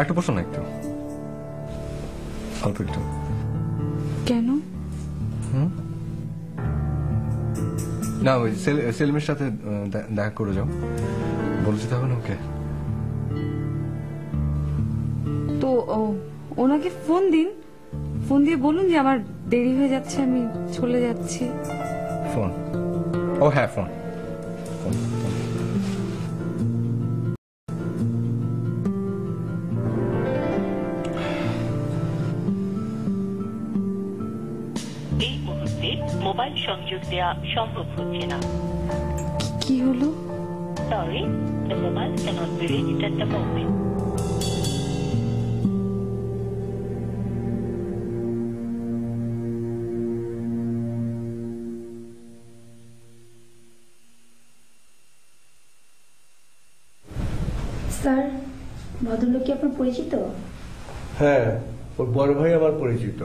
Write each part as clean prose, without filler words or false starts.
একটু বসো না, একটু অল্প একটু। কেন? না, ওই সেলিমের সাথে দেখা করে যাও, বলছি তখন ওকে। তো ওনাকে ফোন দিন, ফোন দিয়ে বলুন যে আমার দেরি হয়ে যাচ্ছে, আমি চলে যাচ্ছি। ফোন? ও হ্যাঁ, ফোন। এই মুহূর্তে মোবাইল সংযোগ দেওয়া সম্ভব হচ্ছে না। কি হলো? Sorry, the mobile cannot be reached at the moment. Sir, ভদ্রলোক কি আপনার পরিচিত? হ্যাঁ, ওর বড় ভাই আমার পরিচিত।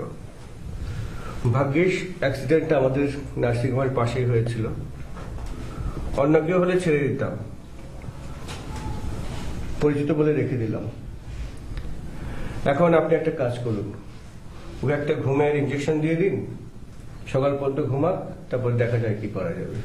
ভাগ্যিস অ্যাক্সিডেন্টটা আমাদের নার্সিং হোমের পাশেই হয়েছিল, অন্য কেউ হলে ছেড়ে দিতাম, পরিচিত বলে রেখে দিলাম। এখন আপনি একটা কাজ করুন, ওকে একটা ঘুমের ইঞ্জেকশন দিয়ে দিন, সকাল পর্যন্ত ঘুমাক, তারপর দেখা যায় কি করা যাবে।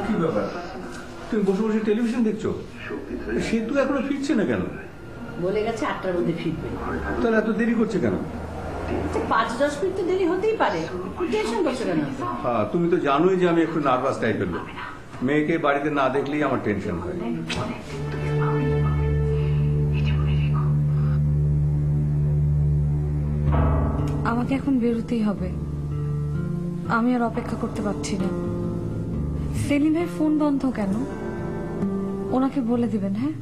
কি ব্যাপার, তুমি বসে বসে টেলিভিশন দেখছো? সেতু এখনো ফিরছে না কেন? বলে গেছে 8টার মধ্যে ফিরবে। তাহলে এত দেরি করছে কেন? 5-10 মিনিট তো দেরি হতেই পারে, টেনশন করছো কেন? হ্যাঁ, তুমি তো জানোই যে আমি একটু নার্ভাস টাইপের লোক, মেয়েকে বাড়িতে না দেখলেই আমার টেনশন হয়। আমাকে এখন বেরোতেই হবে, আমি আর অপেক্ষা করতে পারছি না। সেলিম ভাই ফোন বন্ধ কেন? ওনাকে বলে দিবেন। হ্যাঁ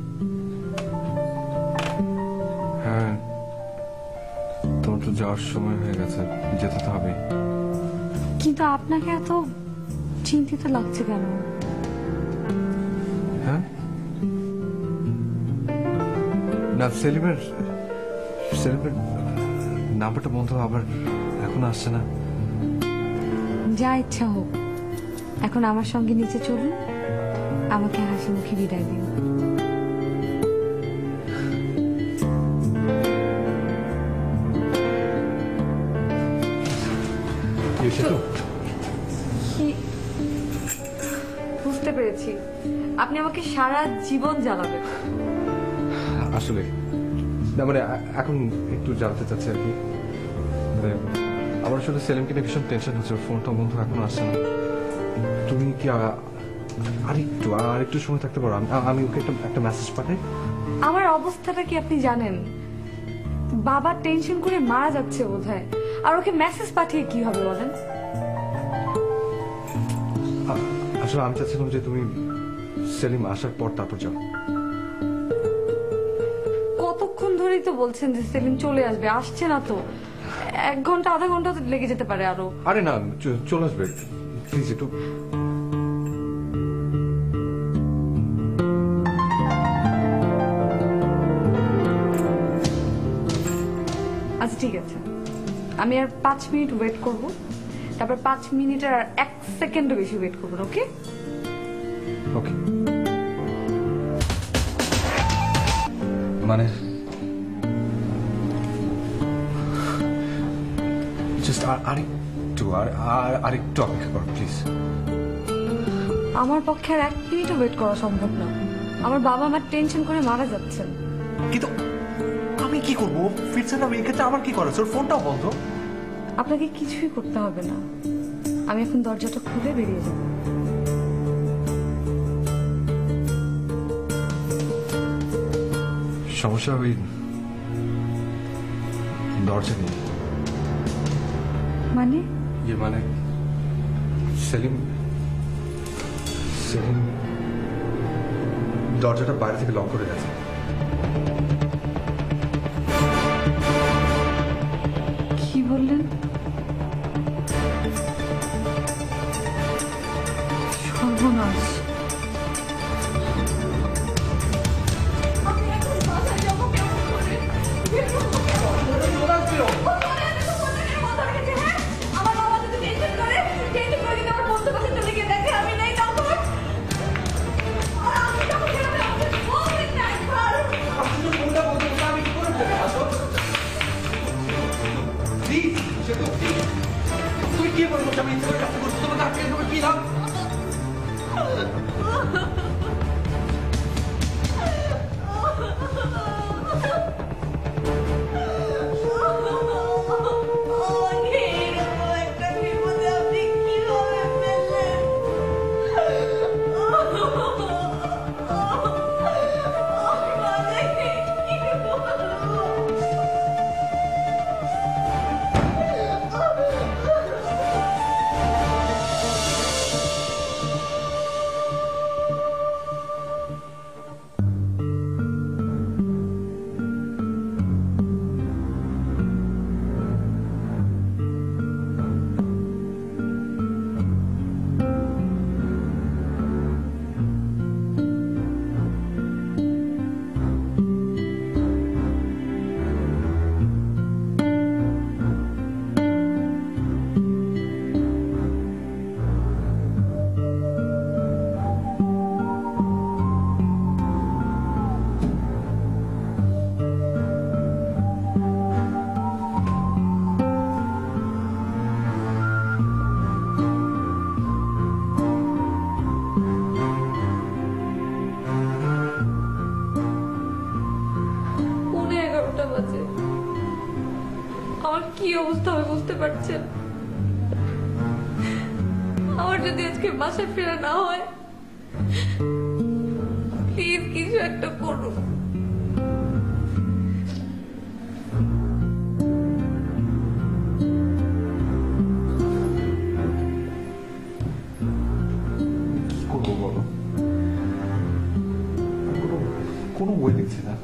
হ্যাঁ, তোমার তো যাওয়ার সময় হয়ে গেছে, যেতে তো হবে। কিন্তু আপনাকে এত চিন্তিত লাগছে কেন? হ্যাঁ না, সেলিমের নাম্বারটা বন্ধ, আবার এখন আসছে না। যা ইচ্ছা হোক, এখন আমার সঙ্গে নিচে চলুন, আমাকে হাসি মুখে বিদায় দিন। বুঝতে পেরেছি, আপনি আমাকে সারা জীবন জ্বালাবেন। আসলে না, মানে এখন একটু জানতে চাচ্ছি আর কি। আমার আসলে সেলিমকে নিয়ে ভীষণ টেনশন হচ্ছে, ফোনটা বন্ধু এখনো আসছে না। তুমি কি আরেকটু সময় থাকতে পারো? আমি ওকে একটা মেসেজ পাঠাই। আমার অবস্থাটা কি আপনি জানেন? বাবা টেনশন করে মারা যাচ্ছে বোধহয়, আর ওকে মেসেজ পাঠিয়ে কি হবে বলেন? আসলে আমি চাচ্ছিলাম যে তুমি সেলিম আসার পর তারপর যাও। কতক্ষণ ধরেই তো বলছেন যে সেলিম চলে আসবে, আসছে না তো। 1 ঘন্টা আধা ঘন্টা লেগে যেতে পারে আরো। আরে না, চলে আসবে, প্লিজ একটু। আচ্ছা ঠিক আছে, আমি আর 5 মিনিট ওয়েট করব, তারপর 5 মিনিট আর 1 সেকেন্ডও বেশি ওয়েট করবেন। ওকে ওকে, মানে জাস্ট আরেকটু অপেক্ষা করো প্লিজ। আমার পক্ষে আর 1 মিনিটও ওয়েট করা সম্ভব না। আমার বাবা আমার টেনশন করে মারা যাচ্ছেন। কিন্তু আমি কি করবো? ফিরছে না, এক্ষেত্রে আমার কি করার? ওর ফোনটাও বন্ধ। আপনাকে কিছুই করতে হবে না, আমি এখন দরজাটা খুলে বেরিয়ে যাব। সমস্যা ওই দরজা নেই। মানে? মানে সেলিম দরজাটা বাইরে থেকে লক করে গেছে। 11টা বাজে। আমার কি অবস্থা হবে বুঝতে পারছেন? আমার যদি আজকে বাসায় ফেরা না হয়, প্লিজ কিছু একটা করুন। কি করবো বলো? কোনো বই দেখছি না।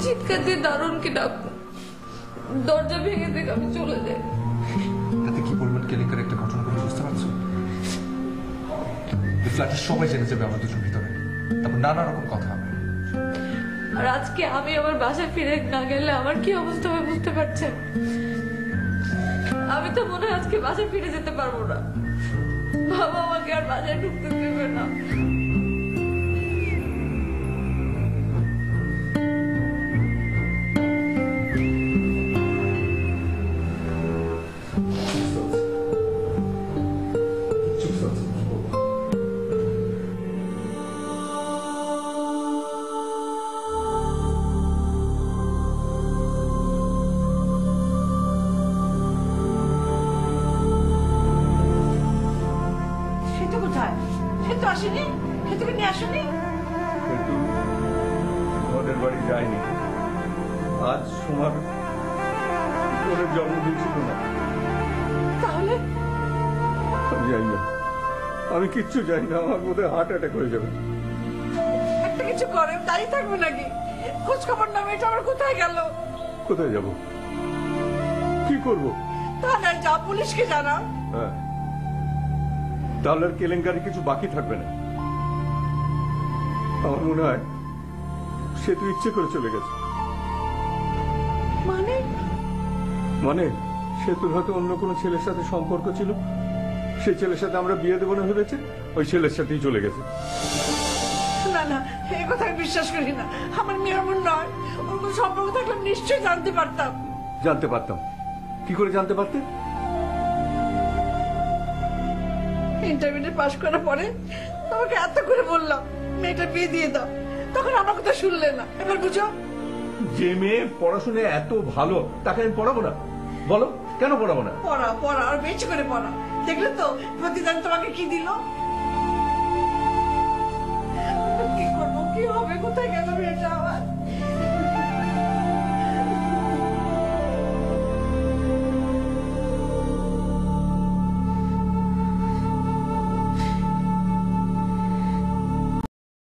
চিৎকার দিয়ে দারুণকে ডাকুন, দরজা ভেঙে দেখে আমি চলে যাই। তাতে কি পরিমাণ কেলেঙ্কার একটা ঘটনা করে বুঝতে পারছো? এই ফ্ল্যাটের সবাই জেনে যাবে আমার দুটোর ভিতরে, তারপর নানা রকম কথা হবে। আর আজকে আমি আমার বাসায় ফিরে না গেলে আমার কি অবস্থা হবে বুঝতে পারছেন? আমি তো মনে হয় আজকে বাসায় ফিরে যেতে পারবো না। বাবা আমাকে আর বাসায় ঢুকতে দেবে না। সেতু কোথায়? সেতু আসেনি? সেতুকে নিয়ে আসেনি? কিন্তু ওদের বাড়ি যায়নি। আজ সোমার ওদের জন্মদিন ছিল না। তাহলে আমি জানি না, আমি কিচ্ছু জানি না। আমার বোধহয় হার্ট অ্যাটাক হয়ে যাবে। একটা কিছু করে দাঁড়িয়ে থাকবে নাকি? খোঁজ খবর না, মেয়েটা আমার কোথায় গেল? কোথায় যাব? কি করব? থানায় যা, পুলিশকে জানা। হ্যাঁ, তাহলে আর কেলেঙ্কারি কিছু বাকি থাকবে না। আমার মনে হয় সে তো ইচ্ছে করে চলে গেছে। মানে মানে সেতুর হয়তো অন্য কোনো ছেলের সাথে সম্পর্ক ছিল, সেই ছেলের সাথে আমরা বিয়ে দেবো না ভেবেছে, ওই ছেলের সাথেই চলে গেছে। না না, এই কথা আমি বিশ্বাস করি না। আমার মেয়ের মন নয়, ওর কোনো সম্পর্ক থাকলে আমি নিশ্চয়ই জানতে পারতাম। জানতে পারতাম। কি করে জানতে পারতে? ইন্টারমিডিয়েট পাশ করার পরে তোমাকে এত করে বললাম মেয়েটা বিয়ে দিয়ে দাও, তখন আমার কথা শুনলে না। এবার বুঝো, যে মেয়ে পড়াশোনায় এত ভালো তাকে আমি পড়াবো না? বলো কেন পড়াবো না? পড়া পড়া আর বেশি করে পড়া। দেখলে তো প্রতিদান তোমাকে কি দিল?